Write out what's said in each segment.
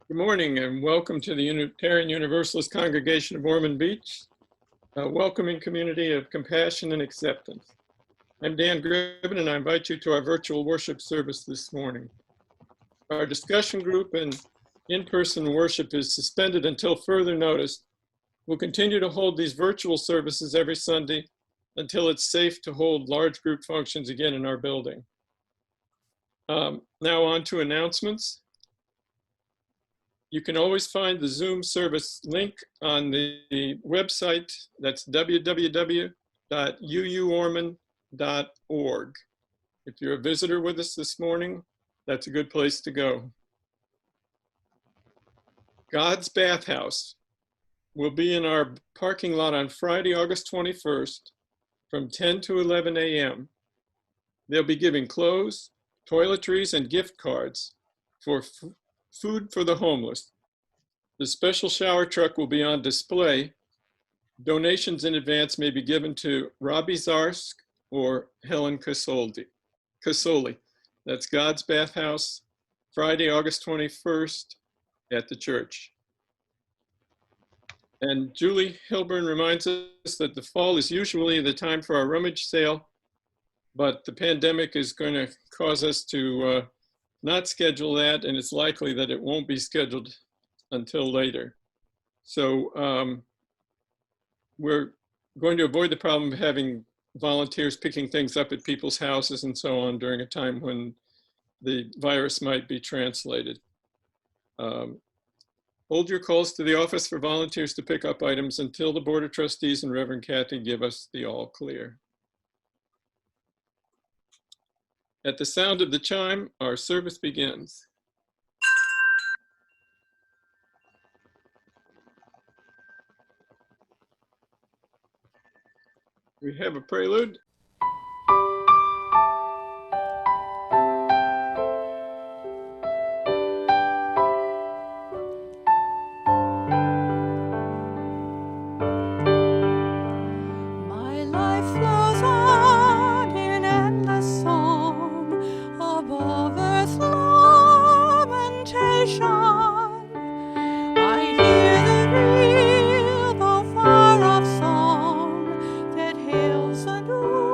Good morning and welcome to the Unitarian Universalist Congregation of Ormond Beach, a welcoming community of compassion and acceptance. I'm Dan Gribben and I invite you to our virtual worship service this morning. Our discussion group and in-person worship is suspended until further notice. We'll continue to hold these virtual services every Sunday until it's safe to hold large group functions again in our building. Now on to announcements. You can always find the Zoom service link on the website. That's www.uuormond.org. If you're a visitor with us this morning, that's a good place to go. God's Bathhouse will be in our parking lot on Friday, August 21st from 10 to 11 a.m. They'll be giving clothes, toiletries, and gift cards for food for the homeless. The special shower truck will be on display. Donations in advance may be given to Robbie Zarsk or Helen Casoli. That's God's Bathhouse, Friday, August 21st at the church. And Julie Hilburn reminds us that the fall is usually the time for our rummage sale, but the pandemic is going to cause us to not schedule that, and it's likely that it won't be scheduled until later. So we're going to avoid the problem of having volunteers picking things up at people's houses and so on during a time when the virus might be translated. Hold your calls to the office for volunteers to pick up items until the Board of Trustees and Reverend Kathy give us the all clear. At the sound of the chime, our service begins. We have a prelude. I hear the real, though far off song that hails anew.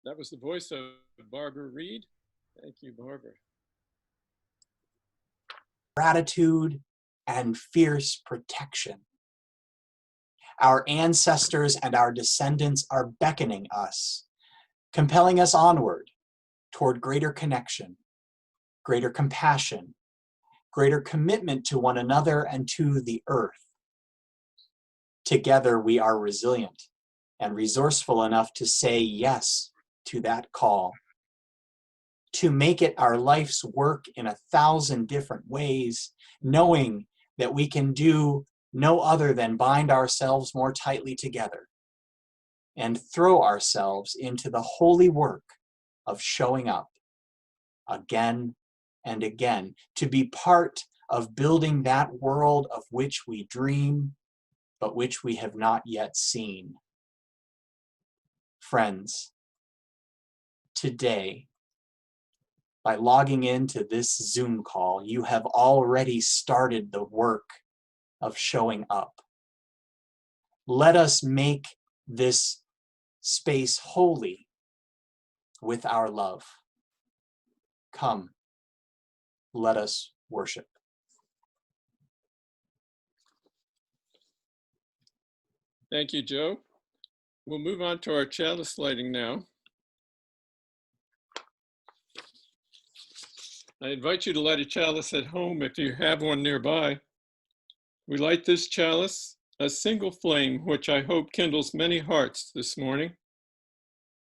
That was the voice of Barbara Reed. Thank you, Barbara. Gratitude and fierce protection. Our ancestors and our descendants are beckoning us, compelling us onward toward greater connection, greater compassion, greater commitment to one another and to the earth. Together we are resilient and resourceful enough to say yes to that call, to make it our life's work in 1,000 different ways, knowing that we can do no other than bind ourselves more tightly together and throw ourselves into the holy work of showing up again and again, to be part of building that world of which we dream, but which we have not yet seen. Friends, today, by logging into this Zoom call, you have already started the work of showing up. Let us make this space holy with our love. Come, let us worship. Thank you, Joe. We'll move on to our chalice lighting now. I invite you to light a chalice at home if you have one nearby. We light this chalice, a single flame, which I hope kindles many hearts this morning.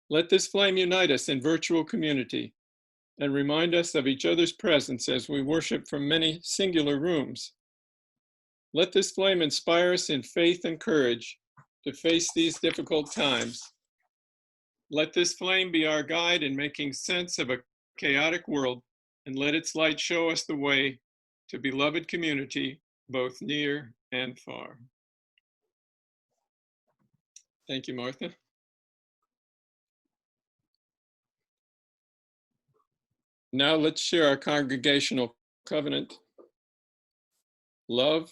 Let this flame unite us in virtual community and remind us of each other's presence as we worship from many singular rooms. Let this flame inspire us in faith and courage to face these difficult times. Let this flame be our guide in making sense of a chaotic world, and let its light show us the way to beloved community, both near and far. Thank you, Martha. Now let's share our congregational covenant. Love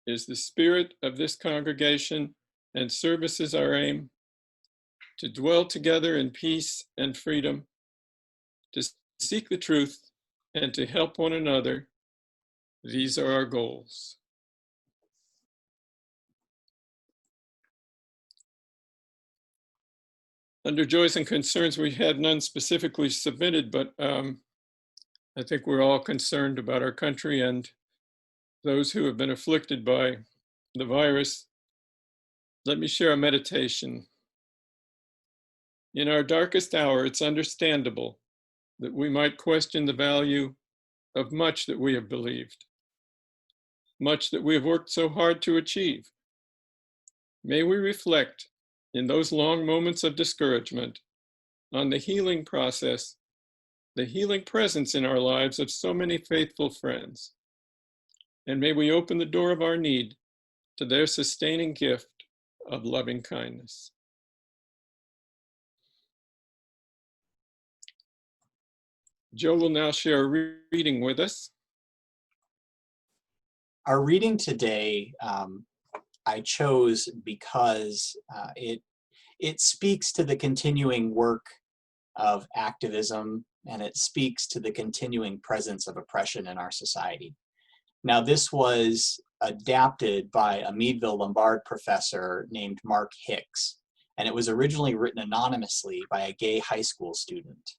is the spirit of this congregation, and service is our aim, to dwell together in peace and freedom, to seek the truth, and to help one another. These are our goals. Under joys and concerns, we had none specifically submitted, but I think we're all concerned about our country and those who have been afflicted by the virus. Let me share a meditation. In our darkest hour, it's understandable that we might question the value of much that we have believed, much that we have worked so hard to achieve. May we reflect in those long moments of discouragement on the healing process, the healing presence in our lives of so many faithful friends. And may we open the door of our need to their sustaining gift of loving kindness. Joe will now share a reading with us. Our reading today I chose because it speaks to the continuing work of activism, and it speaks to the continuing presence of oppression in our society. Now, this was adapted by a Meadville Lombard professor named Mark Hicks, and it was originally written anonymously by a gay high school student.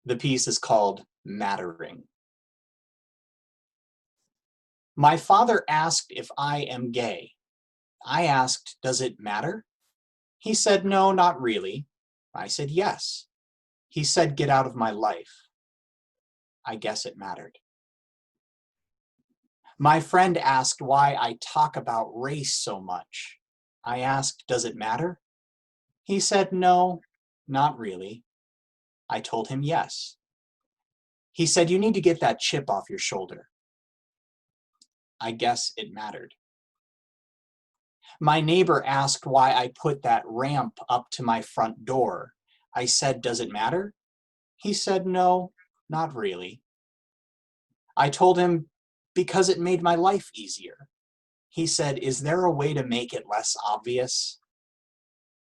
The piece is called Mattering. My father asked if I am gay. I asked, does it matter? He said, no, not really. I said, yes. He said, get out of my life. I guess it mattered. My friend asked why I talk about race so much. I asked, does it matter? He said, no, not really. I told him yes. He said, you need to get that chip off your shoulder. I guess it mattered. My neighbor asked why I put that ramp up to my front door. I said, does it matter? He said, no, not really. I told him, because it made my life easier. He said, is there a way to make it less obvious?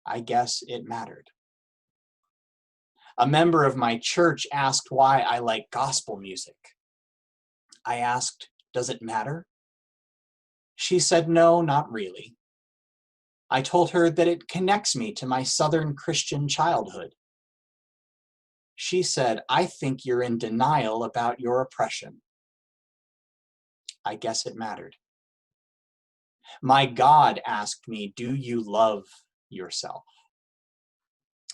I guess it mattered. A member of my church asked why I like gospel music. I asked, does it matter? She said, no, not really. I told her that it connects me to my Southern Christian childhood. She said, I think you're in denial about your oppression. I guess it mattered. My God asked me, do you love yourself?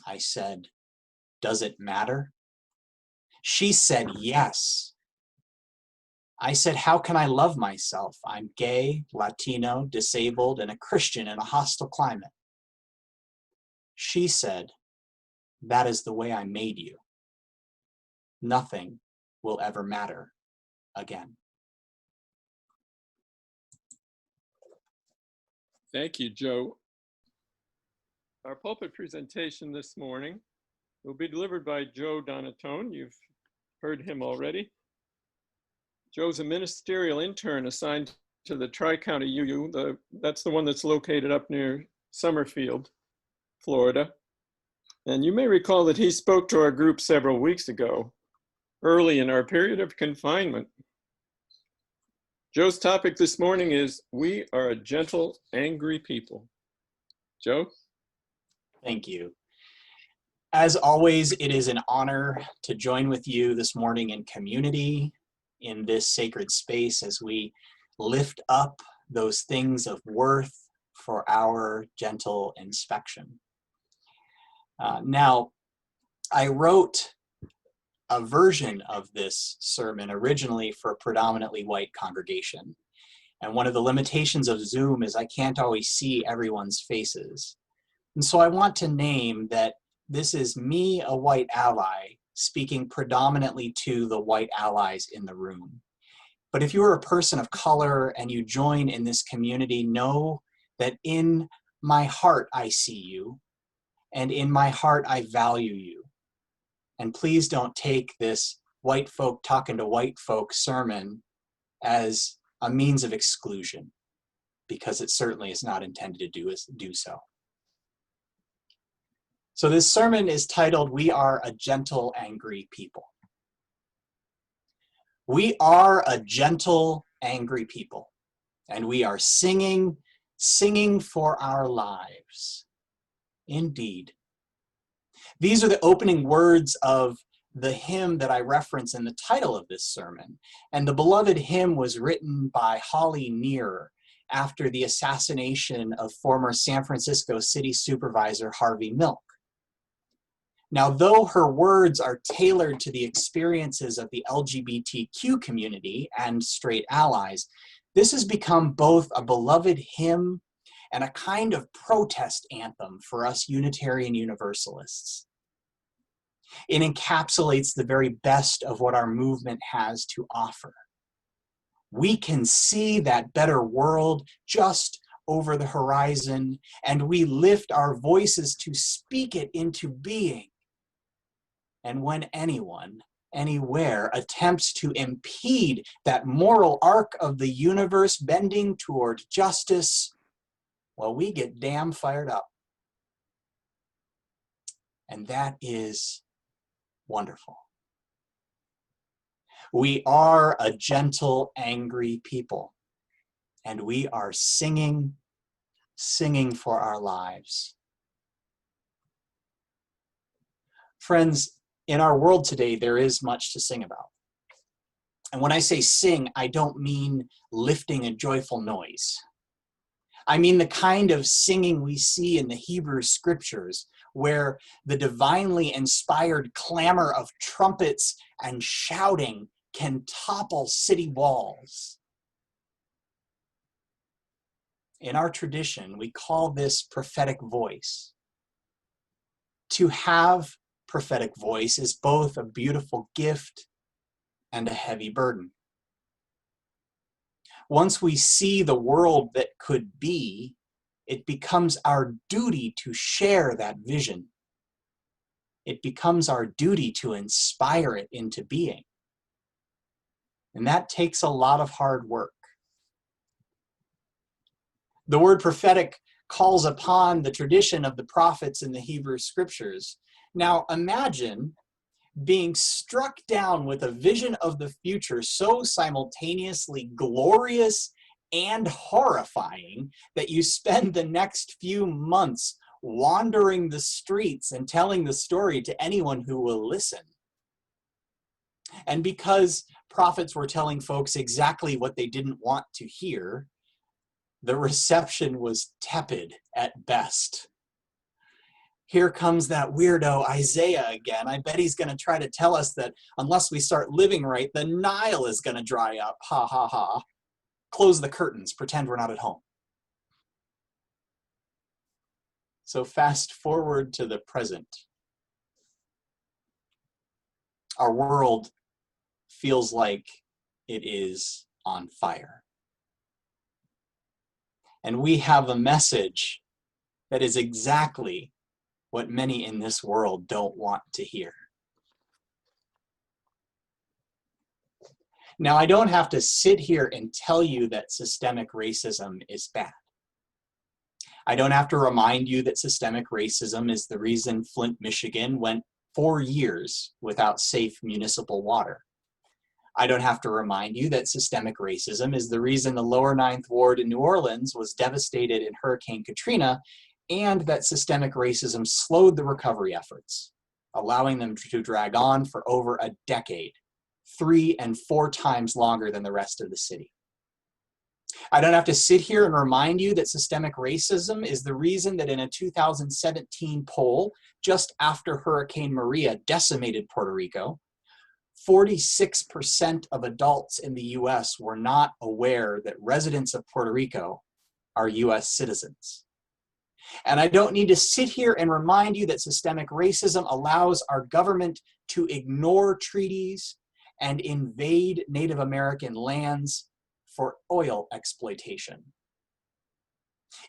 I said, does it matter? She said, yes. I said, how can I love myself? I'm gay, Latino, disabled, and a Christian in a hostile climate. She said, that is the way I made you. Nothing will ever matter again. Thank you, Joe. Our pulpit presentation this morning will be delivered by Joe Donatone. You've heard him already. Joe's a ministerial intern assigned to the Tri-County UU. That's the one that's located up near Summerfield, Florida. And you may recall that he spoke to our group several weeks ago, early in our period of confinement. Joe's topic this morning is, we are a gentle, angry people. Joe? Thank you. As always, it is an honor to join with you this morning in community, in this sacred space, as we lift up those things of worth for our gentle inspection. Now, I wrote a version of this sermon originally for a predominantly white congregation. And one of the limitations of Zoom is I can't always see everyone's faces. And so I want to name that this is me, a white ally, speaking predominantly to the white allies in the room. But if you are a person of color and you join in this community, know that in my heart I see you, and in my heart I value you. And please don't take this white folk talking to white folk sermon as a means of exclusion, because it certainly is not intended to do so. So this sermon is titled, We Are a Gentle, Angry People. We are a gentle, angry people, and we are singing for our lives. Indeed. These are the opening words of the hymn that I reference in the title of this sermon. And the beloved hymn was written by Holly Near after the assassination of former San Francisco City Supervisor Harvey Milk. Now, though her words are tailored to the experiences of the LGBTQ community and straight allies, this has become both a beloved hymn and a kind of protest anthem for us Unitarian Universalists. It encapsulates the very best of what our movement has to offer. We can see that better world just over the horizon, and we lift our voices to speak it into being. And when anyone, anywhere, attempts to impede that moral arc of the universe bending toward justice, well, we get damn fired up. And that is wonderful. We are a gentle, angry people, and we are singing for our lives. Friends, in our world today, there is much to sing about. And when I say sing, I don't mean lifting a joyful noise. I mean the kind of singing we see in the Hebrew scriptures, where the divinely inspired clamor of trumpets and shouting can topple city walls. In our tradition, we call this prophetic voice. To have prophetic voice is both a beautiful gift and a heavy burden. Once we see the world that could be, it becomes our duty to share that vision. It becomes our duty to inspire it into being. And that takes a lot of hard work. The word prophetic calls upon the tradition of the prophets in the Hebrew scriptures. Now imagine being struck down with a vision of the future so simultaneously glorious and horrifying that you spend the next few months wandering the streets and telling the story to anyone who will listen. And because prophets were telling folks exactly what they didn't want to hear, the reception was tepid at best. Here comes that weirdo Isaiah again. I bet he's going to try to tell us that unless we start living right, the Nile is going to dry up. Ha ha ha. Close the curtains, pretend we're not at home. So fast forward to the present. Our world feels like it is on fire. And we have a message that is exactly what many in this world don't want to hear. Now, I don't have to sit here and tell you that systemic racism is bad. I don't have to remind you that systemic racism is the reason Flint, Michigan went 4 years without safe municipal water. I don't have to remind you that systemic racism is the reason the lower Ninth Ward in New Orleans was devastated in Hurricane Katrina, and that systemic racism slowed the recovery efforts, allowing them to drag on for over a decade, 3 and 4 times longer than the rest of the city. I don't have to sit here and remind you that systemic racism is the reason that in a 2017 poll, just after Hurricane Maria decimated Puerto Rico, 46% of adults in the US were not aware that residents of Puerto Rico are US citizens. And I don't need to sit here and remind you that systemic racism allows our government to ignore treaties and invade Native American lands for oil exploitation.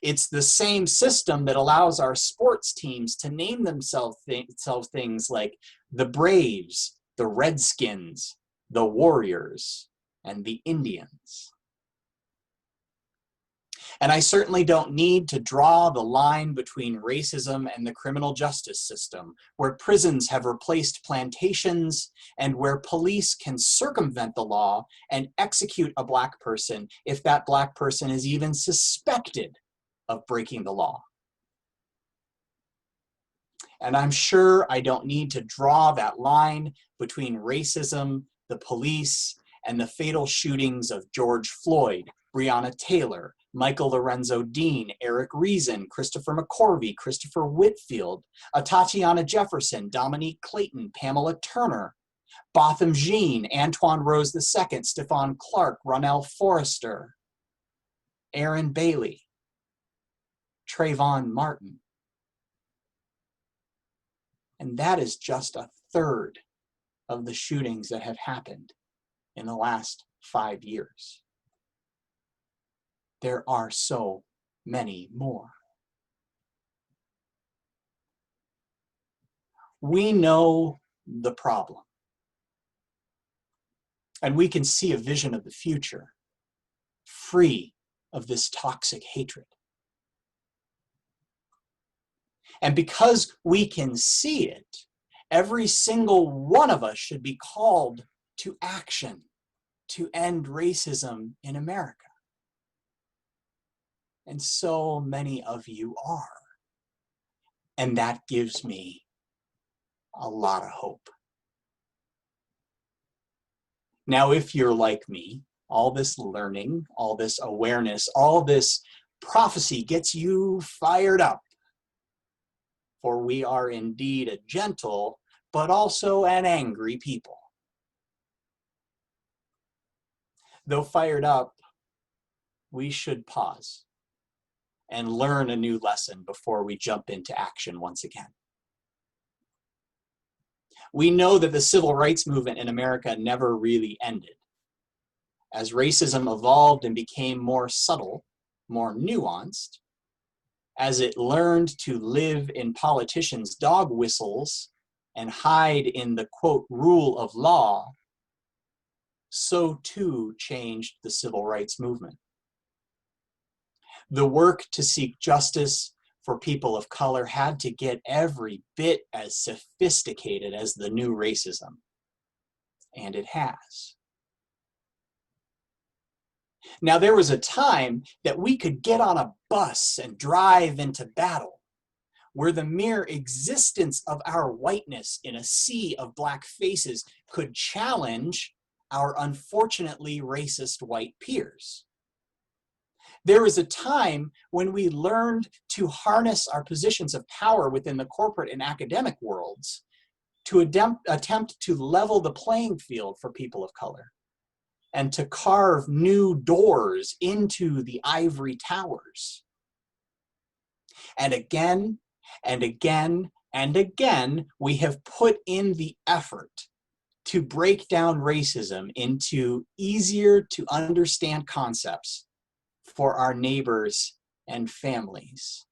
It's the same system that allows our sports teams to name themselves things like the Braves, the Redskins, the Warriors, and the Indians. And I certainly don't need to draw the line between racism and the criminal justice system, where prisons have replaced plantations and where police can circumvent the law and execute a Black person if that Black person is even suspected of breaking the law. And I'm sure I don't need to draw that line between racism, the police, and the fatal shootings of George Floyd, Breonna Taylor, Michael Lorenzo Dean, Eric Reason, Christopher McCorvey, Christopher Whitfield, Tatiana Jefferson, Dominique Clayton, Pamela Turner, Botham Jean, Antoine Rose II, Stephon Clark, Ronell Forrester, Aaron Bailey, Trayvon Martin. And that is just a third of the shootings that have happened in the last 5 years. There are so many more. We know the problem, and we can see a vision of the future, free of this toxic hatred. And because we can see it, every single one of us should be called to action to end racism in America. And so many of you are. And that gives me a lot of hope. Now, if you're like me, all this learning, all this awareness, all this prophecy gets you fired up. For we are indeed a gentle, but also an angry people. Though fired up, we should pause and learn a new lesson before we jump into action once again. We know that the civil rights movement in America never really ended. As racism evolved and became more subtle, more nuanced, as it learned to live in politicians' dog whistles and hide in the, quote, rule of law, so too changed the civil rights movement. The work to seek justice for people of color had to get every bit as sophisticated as the new racism. And it has. Now, there was a time that we could get on a bus and drive into battle, where the mere existence of our whiteness in a sea of black faces could challenge our unfortunately racist white peers. There was a time when we learned to harness our positions of power within the corporate and academic worlds to attempt to level the playing field for people of color and to carve new doors into the ivory towers. And again, and again, and again, we have put in the effort to break down racism into easier to understand concepts for our neighbors and families,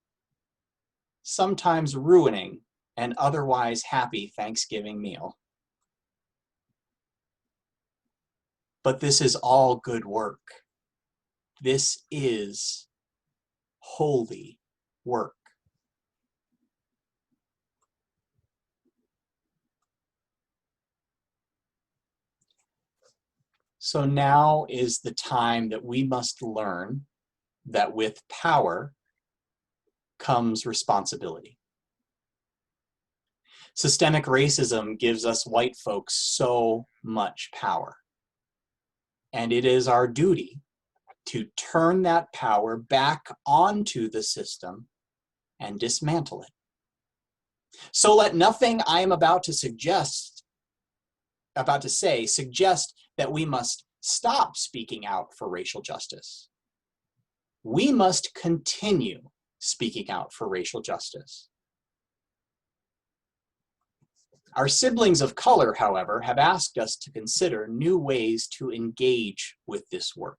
sometimes ruining an otherwise happy Thanksgiving meal. But this is all good work. This is holy work. So now is the time that we must learn that with power comes responsibility. Systemic racism gives us white folks so much power. And it is our duty to turn that power back onto the system and dismantle it. So let nothing I am about to say suggest that we must stop speaking out for racial justice. We must continue speaking out for racial justice. Our siblings of color, however, have asked us to consider new ways to engage with this work.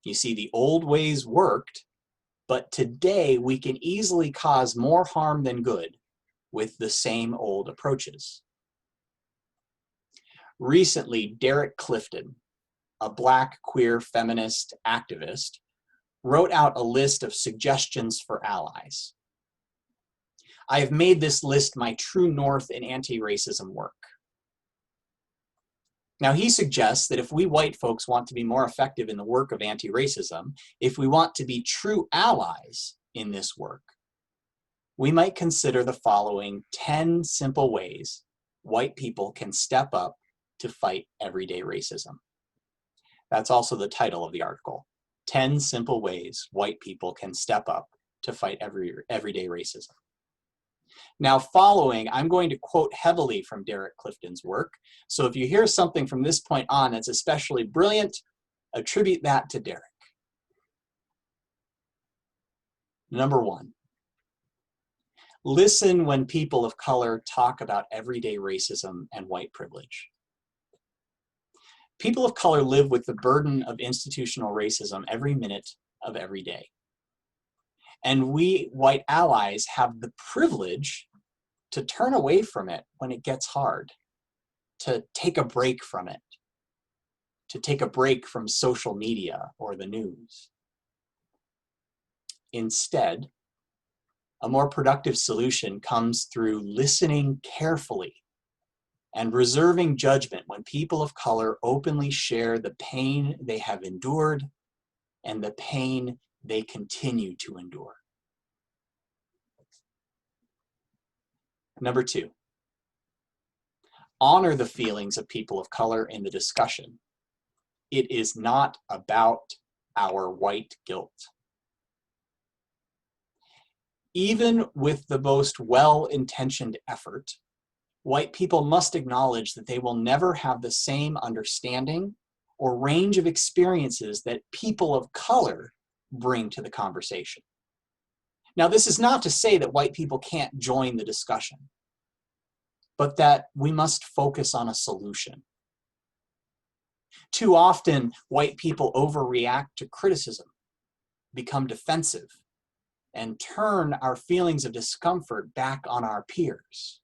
You see, the old ways worked, but today we can easily cause more harm than good with the same old approaches. Recently, Derek Clifton, a Black queer feminist activist, wrote out a list of suggestions for allies. I have made this list my true north in anti-racism work. Now, he suggests that if we white folks want to be more effective in the work of anti-racism, if we want to be true allies in this work, we might consider the following 10 simple ways white people can step up to fight everyday racism. That's also the title of the article, 10 Simple Ways White People Can Step Up to Fight Everyday Racism. Now following, I'm going to quote heavily from Derek Clifton's work. So if you hear something from this point on that's especially brilliant, attribute that to Derek. Number 1, listen when people of color talk about everyday racism and white privilege. People of color live with the burden of institutional racism every minute of every day. And we white allies have the privilege to turn away from it when it gets hard, to take a break from it, to take a break from social media or the news. Instead, a more productive solution comes through listening carefully and reserving judgment when people of color openly share the pain they have endured and the pain they continue to endure. Number 2, honor the feelings of people of color in the discussion. It is not about our white guilt. Even with the most well-intentioned effort, white people must acknowledge that they will never have the same understanding or range of experiences that people of color bring to the conversation. Now, this is not to say that white people can't join the discussion, but that we must focus on a solution. Too often, white people overreact to criticism, become defensive, and turn our feelings of discomfort back on our peers.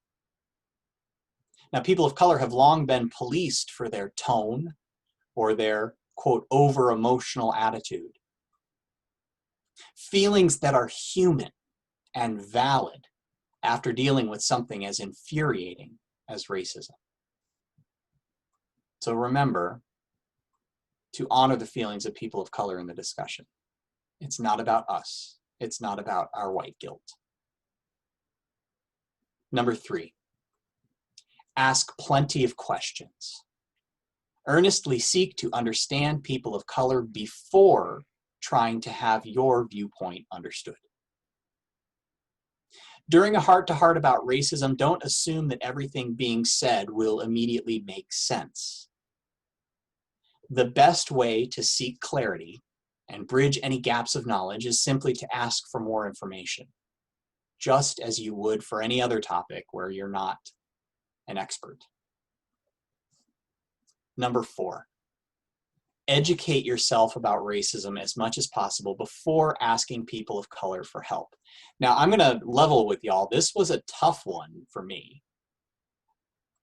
Now, people of color have long been policed for their tone or their, quote, over-emotional attitude. Feelings that are human and valid after dealing with something as infuriating as racism. So remember to honor the feelings of people of color in the discussion. It's not about us. It's not about our white guilt. Number 3, ask plenty of questions. Earnestly seek to understand people of color before trying to have your viewpoint understood. During a heart-to-heart about racism, don't assume that everything being said will immediately make sense. The best way to seek clarity and bridge any gaps of knowledge is simply to ask for more information, just as you would for any other topic where you're not an expert. Number 4, educate yourself about racism as much as possible before asking people of color for help. Now, I'm going to level with y'all. This was a tough one for me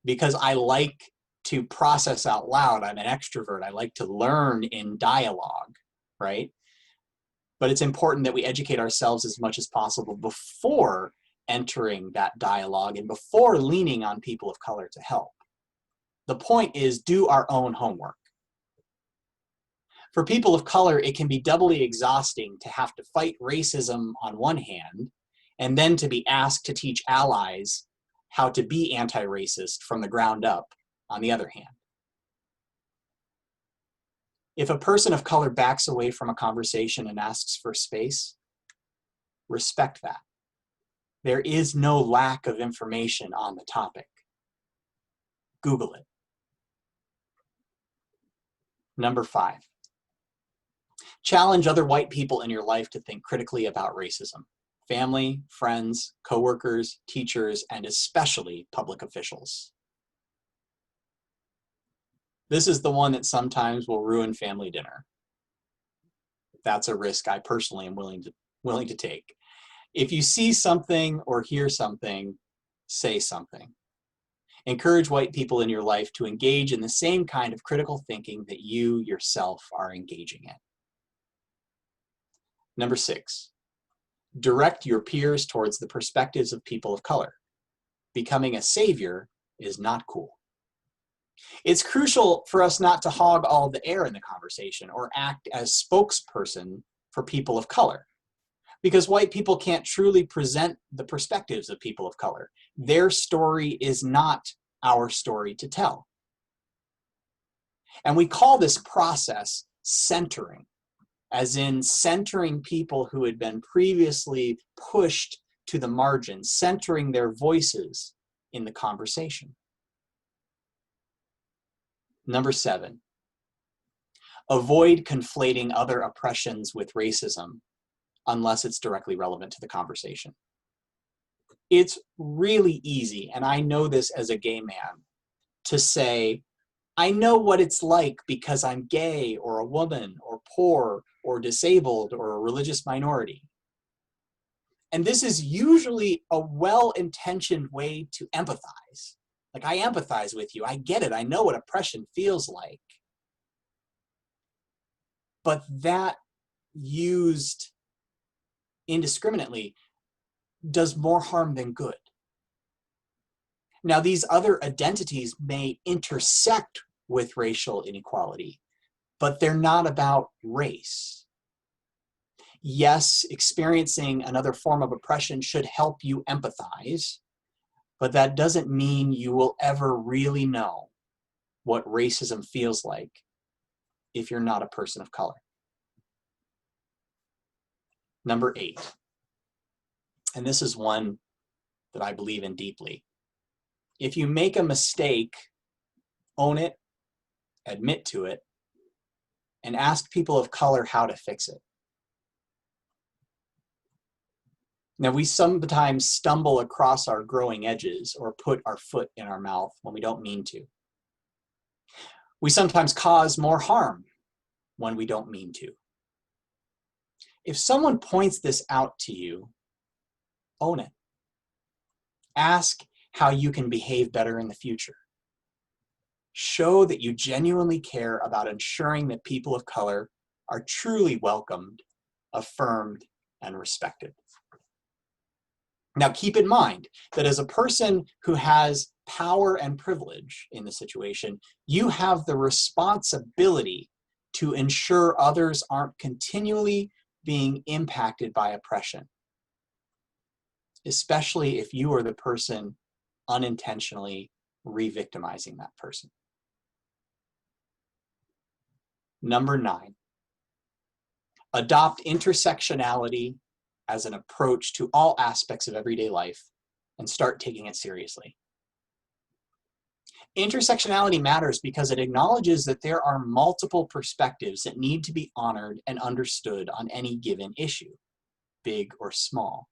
because I like to process out loud. I'm an extrovert. I like to learn in dialogue, right? But it's important that we educate ourselves as much as possible before entering that dialogue and before leaning on people of color to help. The point is, do our own homework. For people of color, it can be doubly exhausting to have to fight racism on one hand, and then to be asked to teach allies how to be anti-racist from the ground up on the other hand. If a person of color backs away from a conversation and asks for space, respect that. There is no lack of information on the topic. Google it. Number 5, challenge other white people in your life to think critically about racism. Family, friends, coworkers, teachers, and especially public officials. This is the one that sometimes will ruin family dinner. That's a risk I personally am willing to take. If you see something or hear something, say something. Encourage white people in your life to engage in the same kind of critical thinking that you yourself are engaging in. Number 6, direct your peers towards the perspectives of people of color. Becoming a savior is not cool. It's crucial for us not to hog all the air in the conversation or act as spokesperson for people of color, because white people can't truly present the perspectives of people of color. Their story is not our story to tell. And we call this process centering, as in centering people who had been previously pushed to the margins, centering their voices in the conversation. Number 7, avoid conflating other oppressions with racism unless it's directly relevant to the conversation. It's really easy, and I know this as a gay man, to say, I know what it's like because I'm gay or a woman or poor or disabled or a religious minority. And this is usually a well-intentioned way to empathize. Like, I empathize with you. I get it. I know what oppression feels like. But that used indiscriminately does more harm than good. Now, these other identities may intersect with racial inequality, but they're not about race. Yes, experiencing another form of oppression should help you empathize, but that doesn't mean you will ever really know what racism feels like if you're not a person of color. Number 8, and this is one that I believe in deeply. If you make a mistake, own it, admit to it, and ask people of color how to fix it. Now, we sometimes stumble across our growing edges or put our foot in our mouth when we don't mean to. We sometimes cause more harm when we don't mean to. If someone points this out to you, own it. Ask how you can behave better in the future. Show that you genuinely care about ensuring that people of color are truly welcomed affirmed, and respected. Now, keep in mind that as a person who has power and privilege in the situation, you have the responsibility to ensure others aren't continually being impacted by oppression, especially if you are the person unintentionally re-victimizing that person. Number 9, adopt intersectionality as an approach to all aspects of everyday life and start taking it seriously. Intersectionality matters because it acknowledges that there are multiple perspectives that need to be honored and understood on any given issue, big or small.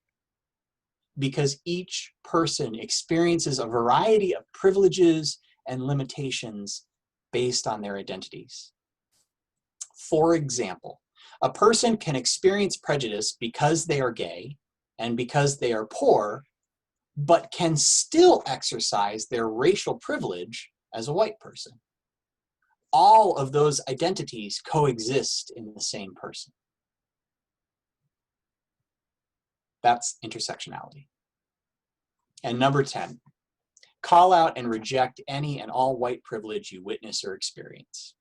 Because each person experiences a variety of privileges and limitations based on their identities. For example, a person can experience prejudice because they are gay and because they are poor, but can still exercise their racial privilege as a white person. All of those identities coexist in the same person. That's intersectionality. And number 10, call out and reject any and all white privilege you witness or experience.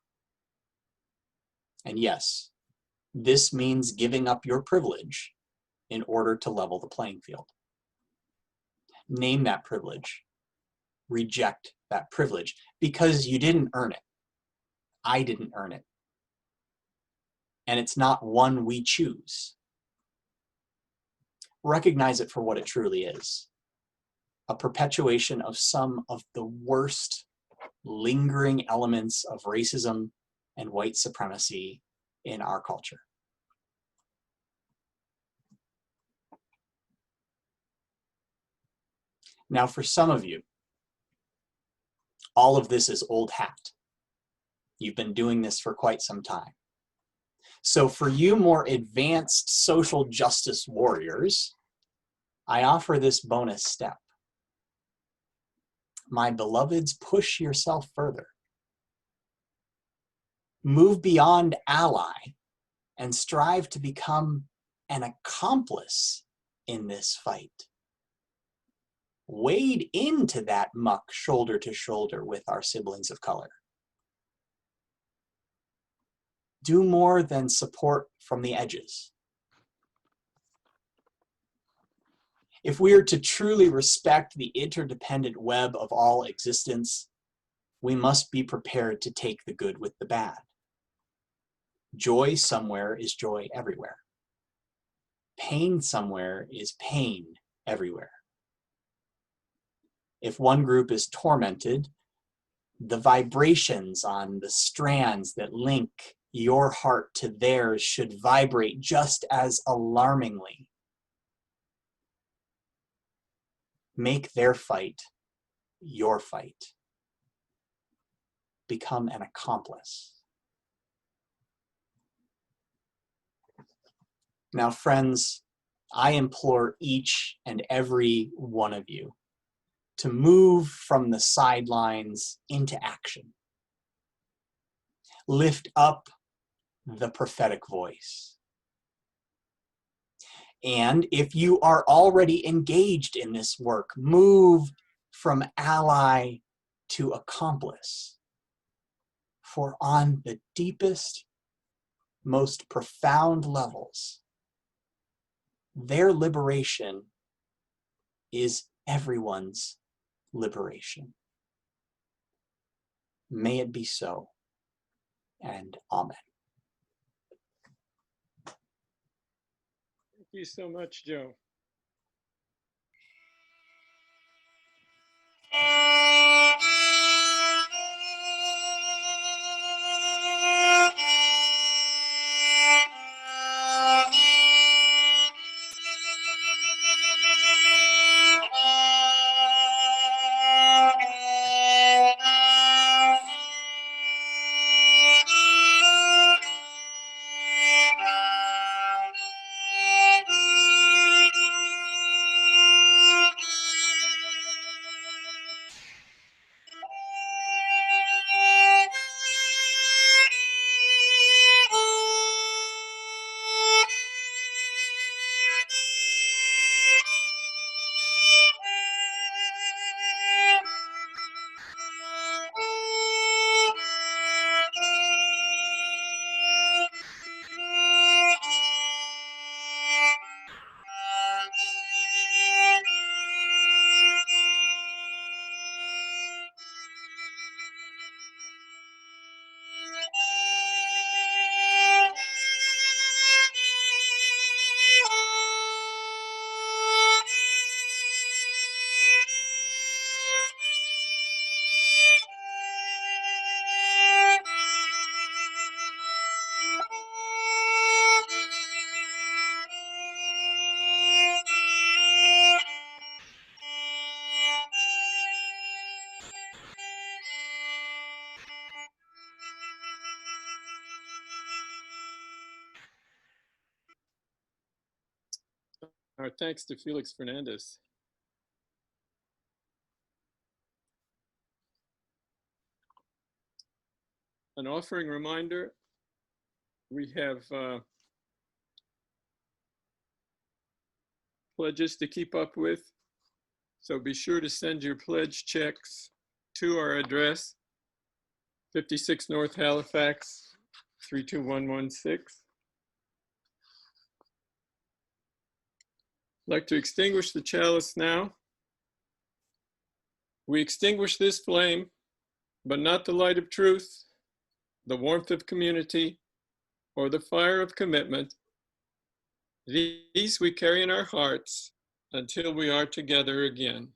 And yes, this means giving up your privilege in order to level the playing field. Name that privilege. Reject that privilege because you didn't earn it. I didn't earn it. And it's not one we choose. Recognize it for what it truly is. A perpetuation of some of the worst lingering elements of racism and white supremacy in our culture. Now, for some of you, all of this is old hat. You've been doing this for quite some time. So for you more advanced social justice warriors, I offer this bonus step. My beloveds, push yourself further. Move beyond ally and strive to become an accomplice in this fight. Wade into that muck shoulder to shoulder with our siblings of color. Do more than support from the edges. If we are to truly respect the interdependent web of all existence, we must be prepared to take the good with the bad. Joy somewhere is joy everywhere. Pain somewhere is pain everywhere. If one group is tormented, the vibrations on the strands that link your heart to theirs should vibrate just as alarmingly. Make their fight your fight. Become an accomplice. Now, friends, I implore each and every one of you to move from the sidelines into action. Lift up the prophetic voice. And if you are already engaged in this work, move from ally to accomplice. For on the deepest, most profound levels, their liberation is everyone's liberation. May it be so, and amen. Thank you so much, Joe. Our thanks to Felix Fernandez. An offering reminder, we have pledges to keep up with. So be sure to send your pledge checks to our address, 56 North Halifax, 32116. I'd like to extinguish the chalice now. We extinguish this flame, but not the light of truth, the warmth of community, or the fire of commitment. These we carry in our hearts until we are together again.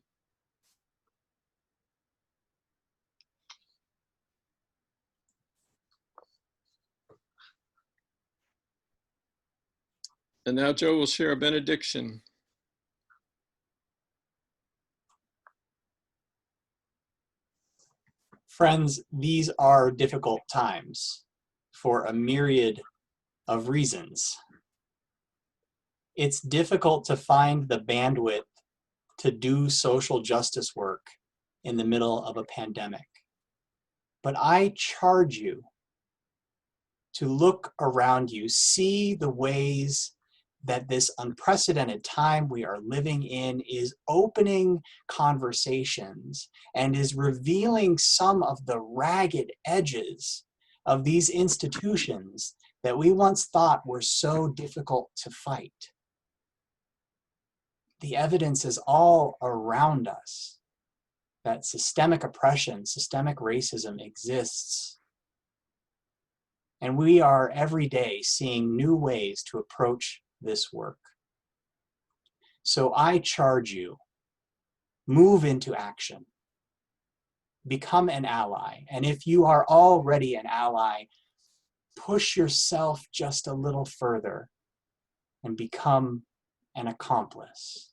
And now Joe will share a benediction. Friends, these are difficult times for a myriad of reasons. It's difficult to find the bandwidth to do social justice work in the middle of a pandemic. But I charge you to look around you, see the ways that this unprecedented time we are living in is opening conversations and is revealing some of the ragged edges of these institutions that we once thought were so difficult to fight. The evidence is all around us that systemic oppression, systemic racism exists. And we are every day seeing new ways to approach this work. So I charge you, move into action, become an ally. And if you are already an ally, push yourself just a little further and become an accomplice.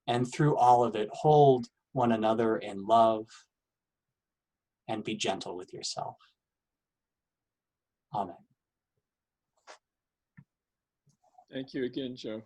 And through all of it, hold one another in love and be gentle with yourself. Amen. Thank you again, Joe.